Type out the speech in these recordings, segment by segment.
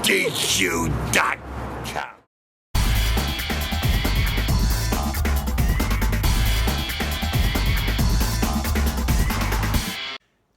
NoDQ.com.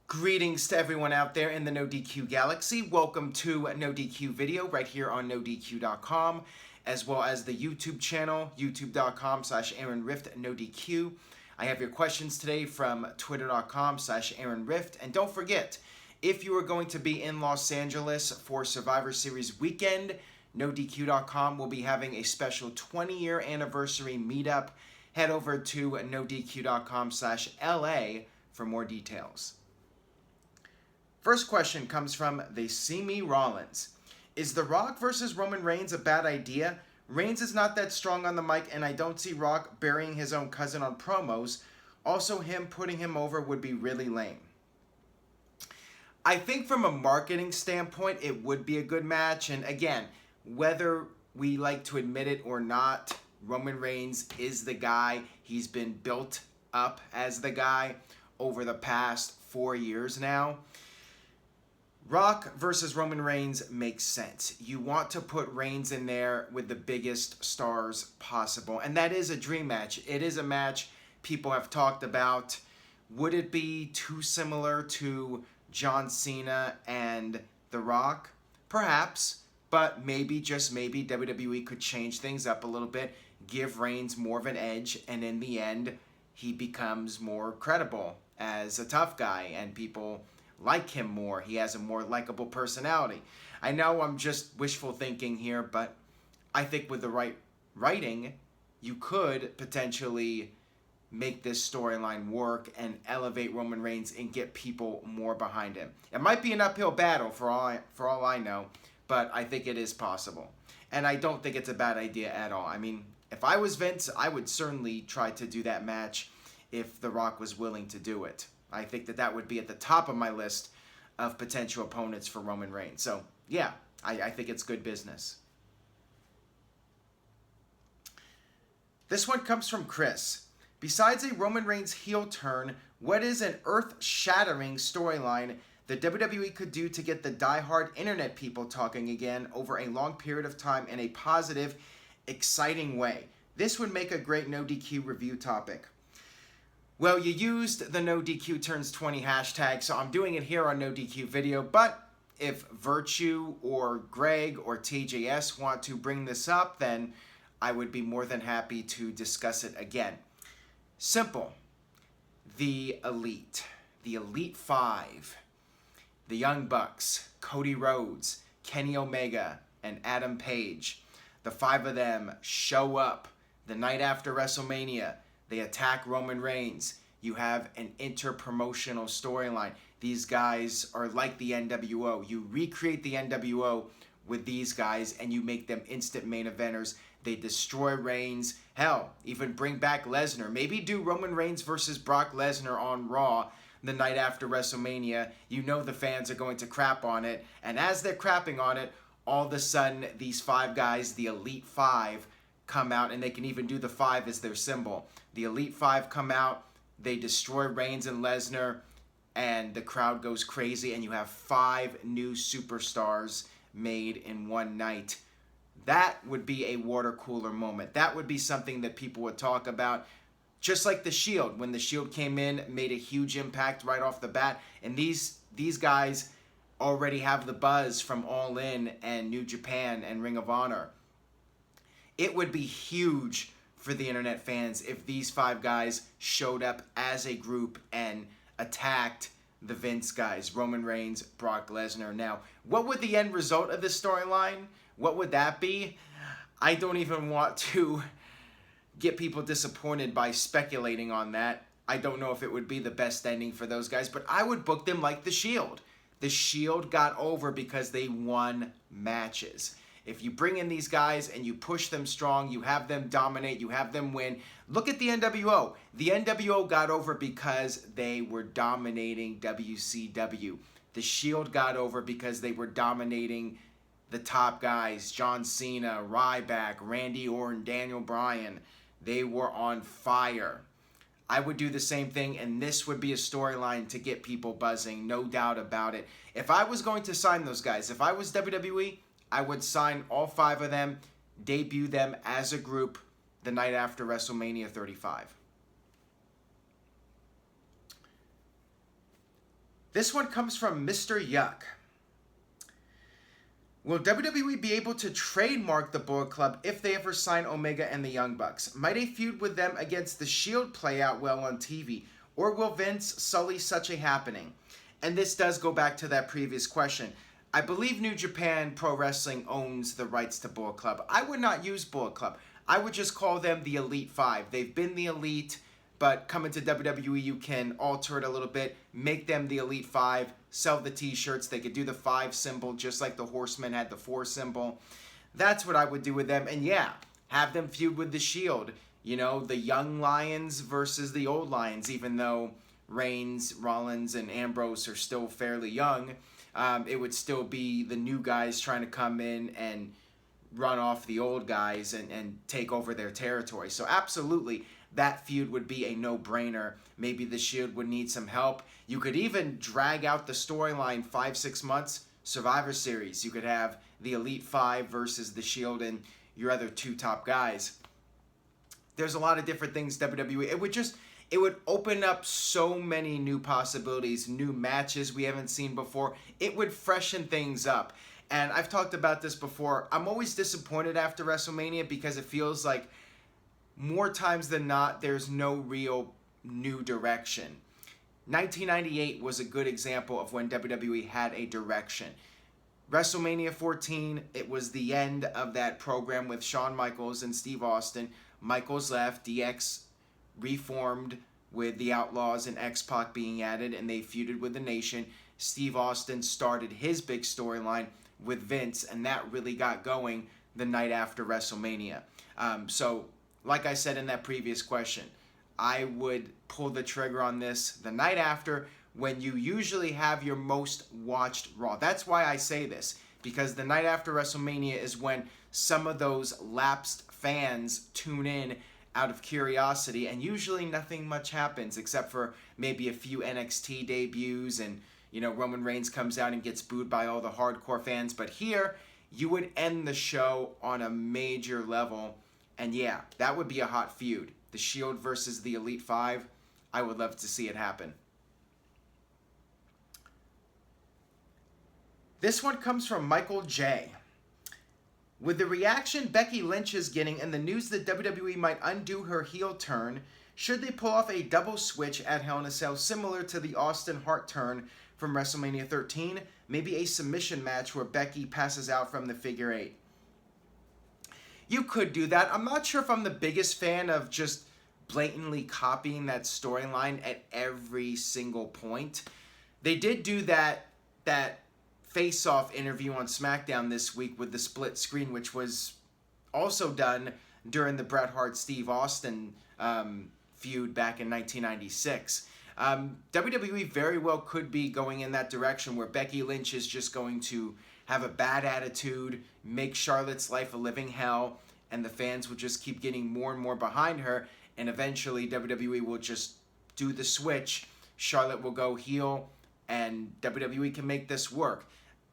Greetings to everyone out there in the NoDQ galaxy. Welcome to NoDQ video right here on NoDQ.com, as well as the YouTube channel, youtube.com/AaronRift_NoDQ. I have your questions today from twitter.com/AaronRift. And don't forget, if you are going to be in Los Angeles for Survivor Series weekend, NoDQ.com will be having a special 20-year anniversary meetup. Head over to NoDQ.com/LA for more details. First question comes from They See Me Rollins. Is The Rock versus Roman Reigns a bad idea? Reigns is not that strong on the mic, and I don't see Rock burying his own cousin on promos. Also, him putting him over would be really lame. I think from a marketing standpoint, it would be a good match. And again, whether we like to admit it or not, Roman Reigns is the guy. He's been built up as the guy over the past 4 years now. Rock versus Roman Reigns makes sense. You want to put Reigns in there with the biggest stars possible. And that is a dream match. It is a match people have talked about. Would it be too similar to John Cena and The Rock? Perhaps. But maybe, just maybe, WWE could change things up a little bit. Give Reigns more of an edge. And in the end, he becomes more credible as a tough guy. And people like him more. He has a more likable personality. I know I'm just wishful thinking here, but I think with the right writing, you could potentially make this storyline work and elevate Roman Reigns and get people more behind him. It might be an uphill battle for all I know, but I think it is possible. And I don't think it's a bad idea at all. I mean, if I was Vince, I would certainly try to do that match if The Rock was willing to do it. I think that would be at the top of my list of potential opponents for Roman Reigns. So, yeah, I think it's good business. This one comes from Chris. Besides a Roman Reigns heel turn, what is an earth-shattering storyline the WWE could do to get the diehard internet people talking again over a long period of time in a positive, exciting way? This would make a great NoDQ review topic. Well, you used the NoDQ turns 20 hashtag, so I'm doing it here on NoDQ video, but if Virtue or Greg or TJS want to bring this up, then I would be more than happy to discuss it again. Simple. The Elite Five, the Young Bucks, Cody Rhodes, Kenny Omega, and Adam Page. The five of them show up the night after WrestleMania. They attack Roman Reigns. You have an inter-promotional storyline. These guys are like the NWO. You recreate the NWO with these guys and you make them instant main eventers. They destroy Reigns. Hell, even bring back Lesnar. Maybe do Roman Reigns versus Brock Lesnar on Raw the night after WrestleMania. You know the fans are going to crap on it. And as they're crapping on it, all of a sudden these five guys, the Elite Five, come out, and they can even do the five as their symbol. The Elite Five come out, they destroy Reigns and Lesnar, and the crowd goes crazy, and you have 5 new superstars made in one night. That would be a water cooler moment. That would be something that people would talk about. Just like The Shield. When The Shield came in, made a huge impact right off the bat. And these guys already have the buzz from All In and New Japan and Ring of Honor. It would be huge for the internet fans if these 5 guys showed up as a group and attacked the Vince guys, Roman Reigns, Brock Lesnar. Now, what would the end result of this storyline? What would that be? I don't even want to get people disappointed by speculating on that. I don't know if it would be the best ending for those guys, but I would book them like The Shield. The Shield got over because they won matches. If you bring in these guys and you push them strong, you have them dominate, you have them win. Look at the NWO. The NWO got over because they were dominating WCW. The Shield got over because they were dominating the top guys, John Cena, Ryback, Randy Orton, Daniel Bryan. They were on fire. I would do the same thing, and this would be a storyline to get people buzzing, no doubt about it. If I was going to sign those guys, if I was WWE, I would sign all 5 of them, debut them as a group the night after WrestleMania 35. This one comes from Mr. Yuck. Will WWE be able to trademark the Bullet Club if they ever sign Omega and the Young Bucks? Might a feud with them against the Shield play out well on TV? Or will Vince sully such a happening? And this does go back to that previous question. I believe New Japan Pro Wrestling owns the rights to Bullet Club. I would not use Bullet Club. I would just call them the Elite 5. They've been the Elite, but coming to WWE, you can alter it a little bit, make them the Elite 5, sell the t-shirts. They could do the 5 symbol just like the Horsemen had the 4 symbol. That's what I would do with them. And yeah, have them feud with the Shield. You know, the young Lions versus the old Lions, even though Reigns, Rollins, and Ambrose are still fairly young. It would still be the new guys trying to come in and run off the old guys and take over their territory. So absolutely, that feud would be a no-brainer. Maybe the Shield would need some help. You could even drag out the storyline 5-6 months, Survivor Series. You could have the Elite 5 versus the Shield and your other 2 top guys. There's a lot of different things WWE. It would open up so many new possibilities, new matches we haven't seen before. It would freshen things up. And I've talked about this before. I'm always disappointed after WrestleMania because it feels like more times than not, there's no real new direction. 1998 was a good example of when WWE had a direction. WrestleMania 14, it was the end of that program with Shawn Michaels and Steve Austin. Michaels left, DX reformed with the Outlaws and X-Pac being added, and they feuded with the Nation. Steve Austin started his big storyline with Vince, and that really got going the night after WrestleMania. So, like I said in that previous question, I would pull the trigger on this the night after when you usually have your most watched Raw. That's why I say this, because the night after WrestleMania is when some of those lapsed fans tune in out of curiosity, and usually nothing much happens except for maybe a few NXT debuts and, you know, Roman Reigns comes out and gets booed by all the hardcore fans. But here, you would end the show on a major level. And yeah, that would be a hot feud. The Shield versus the Elite 5. I would love to see it happen. This one comes from Michael J. With the reaction Becky Lynch is getting and the news that WWE might undo her heel turn, should they pull off a double switch at Hell in a Cell similar to the Austin Hart turn from WrestleMania 13? Maybe a submission match where Becky passes out from the figure 8. You could do that. I'm not sure if I'm the biggest fan of just blatantly copying that storyline at every single point. They did do that face-off interview on SmackDown this week with the split screen, which was also done during the Bret Hart-Steve Austin feud back in 1996. WWE very well could be going in that direction where Becky Lynch is just going to have a bad attitude, make Charlotte's life a living hell, and the fans will just keep getting more and more behind her, and eventually WWE will just do the switch. Charlotte will go heel, and WWE can make this work.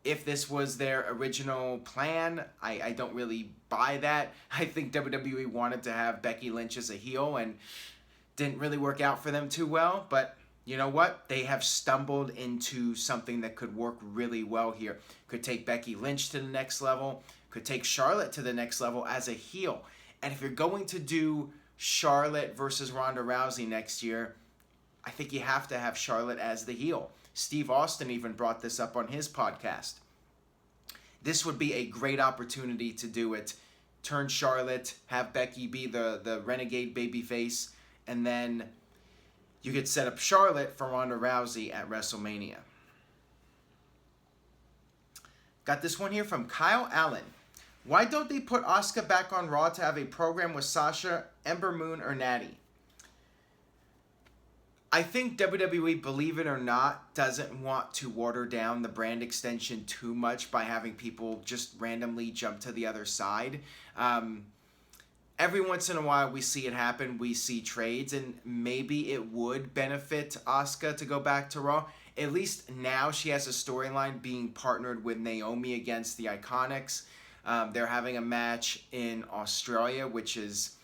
If this was their original plan, I don't really buy that. I think WWE wanted to have Becky Lynch as a heel and didn't really work out for them too well. But you know what? They have stumbled into something that could work really well here. Could take Becky Lynch to the next level. Could take Charlotte to the next level as a heel. And if you're going to do Charlotte versus Ronda Rousey next year, I think you have to have Charlotte as the heel. Steve Austin even brought this up on his podcast. This would be a great opportunity to do it. Turn Charlotte, have Becky be the renegade babyface, and then you could set up Charlotte for Ronda Rousey at WrestleMania. Got this one here from Kyle Allen. Why don't they put Asuka back on Raw to have a program with Sasha, Ember Moon, or Natty? I think WWE, believe it or not, doesn't want to water down the brand extension too much by having people just randomly jump to the other side. Every once in a while we see it happen. We see trades, and maybe it would benefit Asuka to go back to Raw. At least now she has a storyline being partnered with Naomi against the Iconics. They're having a match in Australia, which is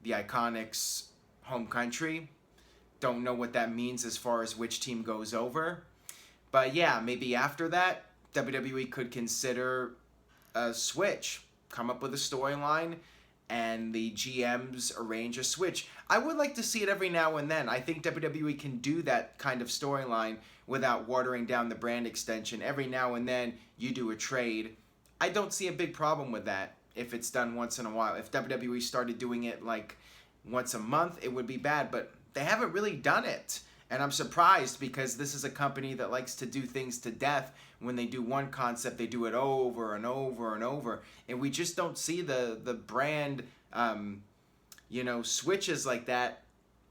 the Iconics' home country. Don't know what that means as far as which team goes over. But yeah, maybe after that, WWE could consider a switch. Come up with a storyline and the GMs arrange a switch. I would like to see it every now and then. I think WWE can do that kind of storyline without watering down the brand extension. Every now and then you do a trade. I don't see a big problem with that if it's done once in a while. If WWE started doing it like once a month, it would be bad, but they haven't really done it. And I'm surprised because this is a company that likes to do things to death. When they do one concept, they do it over and over and over. And we just don't see the brand, switches like that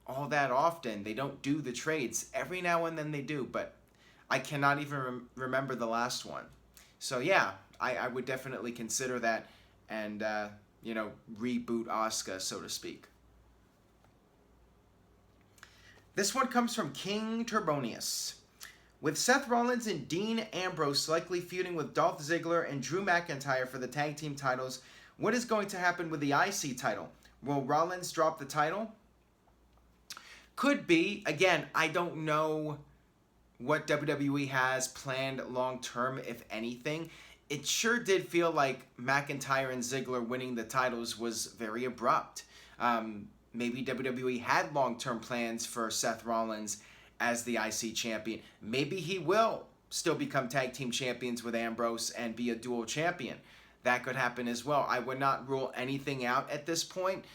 all that often. They don't do the trades. Every now and then they do, but I cannot even remember the last one. So yeah, I would definitely consider that and, reboot Asuka, so to speak. This one comes from King Turbonius. With Seth Rollins and Dean Ambrose likely feuding with Dolph Ziggler and Drew McIntyre for the tag team titles, what is going to happen with the IC title? Will Rollins drop the title? Could be. Again, I don't know what WWE has planned long term, if anything. It sure did feel like McIntyre and Ziggler winning the titles was very abrupt. Maybe WWE had long-term plans for Seth Rollins as the IC champion. Maybe he will still become tag team champions with Ambrose and be a dual champion. That could happen as well. I would not rule anything out at this point.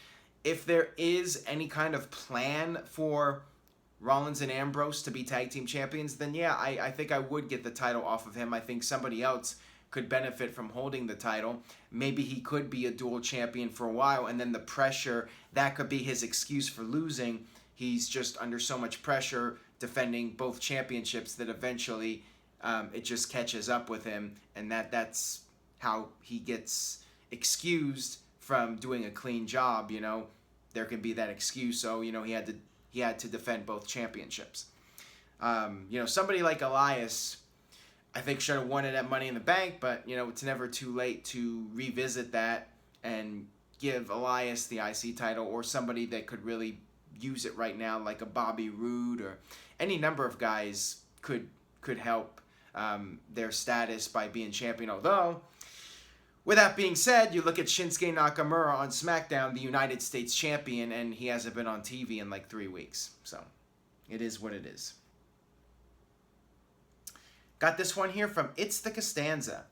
If there is any kind of plan for Rollins and Ambrose to be tag team champions, then yeah, I think I would get the title off of him. I think somebody else could benefit from holding the title. Maybe he could be a dual champion for a while, and then the pressure, that could be his excuse for losing. He's just under so much pressure defending both championships that eventually it just catches up with him, and that's how he gets excused from doing a clean job. There can be that excuse. So he had to defend both championships. Somebody like Elias, I think, should have won it at Money in the Bank, but it's never too late to revisit that and give Elias the IC title, or somebody that could really use it right now, like a Bobby Roode, or any number of guys could help their status by being champion. Although, with that being said, you look at Shinsuke Nakamura on SmackDown, the United States champion, and he hasn't been on TV in like 3 weeks. So, it is what it is. Got this one here from It's the Costanza.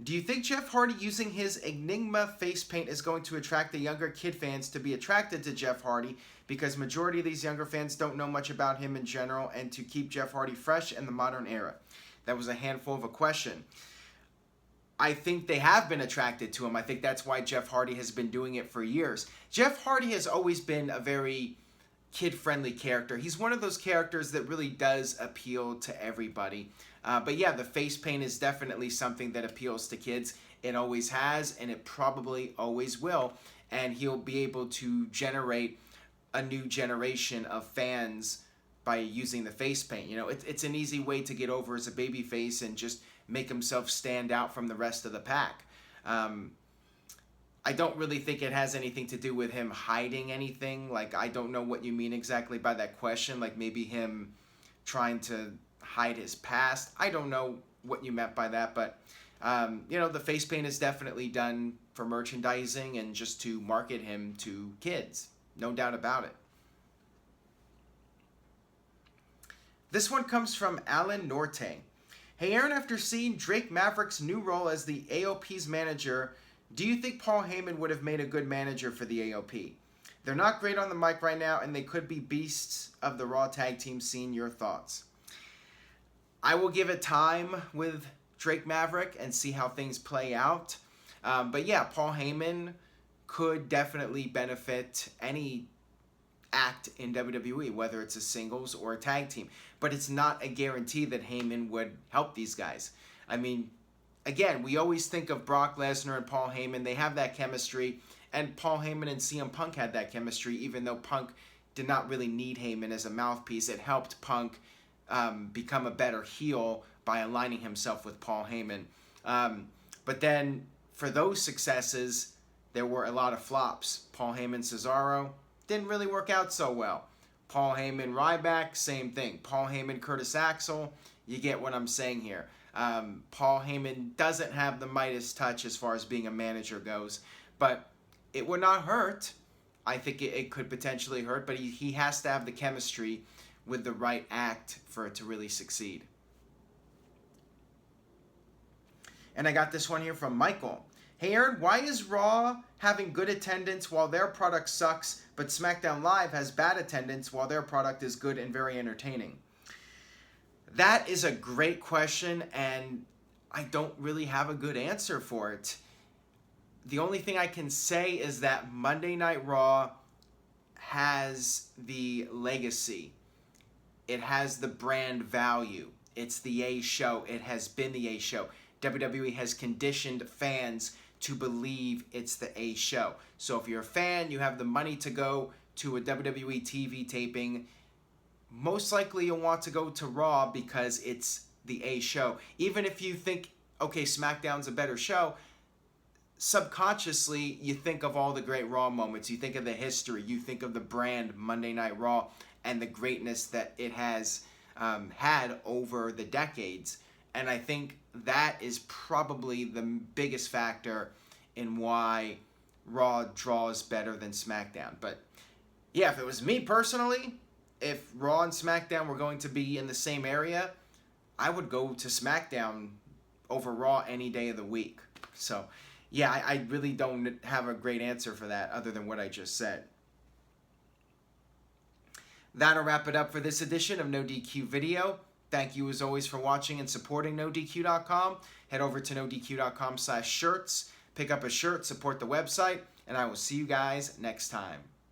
Do you think Jeff Hardy using his Enigma face paint is going to attract the younger kid fans to be attracted to Jeff Hardy, because majority of these younger fans don't know much about him in general, and to keep Jeff Hardy fresh in the modern era? That was a handful of a question. I think they have been attracted to him. I think that's why Jeff Hardy has been doing it for years. Jeff Hardy has always been a very kid-friendly character. He's one of those characters that really does appeal to everybody. But yeah, the face paint is definitely something that appeals to kids. It always has, and it probably always will. And he'll be able to generate a new generation of fans by using the face paint. It's an easy way to get over as a baby face and just make himself stand out from the rest of the pack. I don't really think it has anything to do with him hiding anything. Like, I don't know what you mean exactly by that question. Like, maybe him trying to hide his past. I don't know what you meant by that, but the face paint is definitely done for merchandising and just to market him to kids. No doubt about it. This one comes from Alan Norte. Hey Aaron, after seeing Drake Maverick's new role as the AOP's manager, do you think Paul Heyman would have made a good manager for the AOP? They're not great on the mic right now, and they could be beasts of the Raw tag team scene. Your thoughts? I will give it time with Drake Maverick and see how things play out. But yeah, Paul Heyman could definitely benefit any act in WWE, whether it's a singles or a tag team. But it's not a guarantee that Heyman would help these guys. I mean, again, we always think of Brock Lesnar and Paul Heyman. They have that chemistry. And Paul Heyman and CM Punk had that chemistry, even though Punk did not really need Heyman as a mouthpiece. It helped Punk become a better heel by aligning himself with Paul Heyman. But then for those successes, there were a lot of flops. Paul Heyman, Cesaro, didn't really work out so well. Paul Heyman, Ryback, same thing. Paul Heyman, Curtis Axel, you get what I'm saying here. Paul Heyman doesn't have the Midas touch as far as being a manager goes, but it would not hurt. I think it could potentially hurt, but he has to have the chemistry with the right act for it to really succeed. And I got this one here from Michael. Hey Aaron, why is Raw having good attendance while their product sucks, but SmackDown Live has bad attendance while their product is good and very entertaining? That is a great question, and I don't really have a good answer for it. The only thing I can say is that Monday Night Raw has the legacy. It has the brand value. It's the A show. It has been the A show. WWE has conditioned fans to believe it's the A show. So if you're a fan, you have the money to go to a WWE TV taping, most likely you'll want to go to Raw because it's the A show. Even if you think, okay, SmackDown's a better show, subconsciously you think of all the great Raw moments. You think of the history. You think of the brand Monday Night Raw and the greatness that it has had over the decades. And I think that is probably the biggest factor in why Raw draws better than SmackDown. But yeah, if it was me personally, if Raw and SmackDown were going to be in the same area, I would go to SmackDown over Raw any day of the week. So yeah, I really don't have a great answer for that other than what I just said. That'll wrap it up for this edition of NoDQ Video. Thank you as always for watching and supporting NoDQ.com. Head over to NoDQ.com/shirts. Pick up a shirt, support the website, and I will see you guys next time.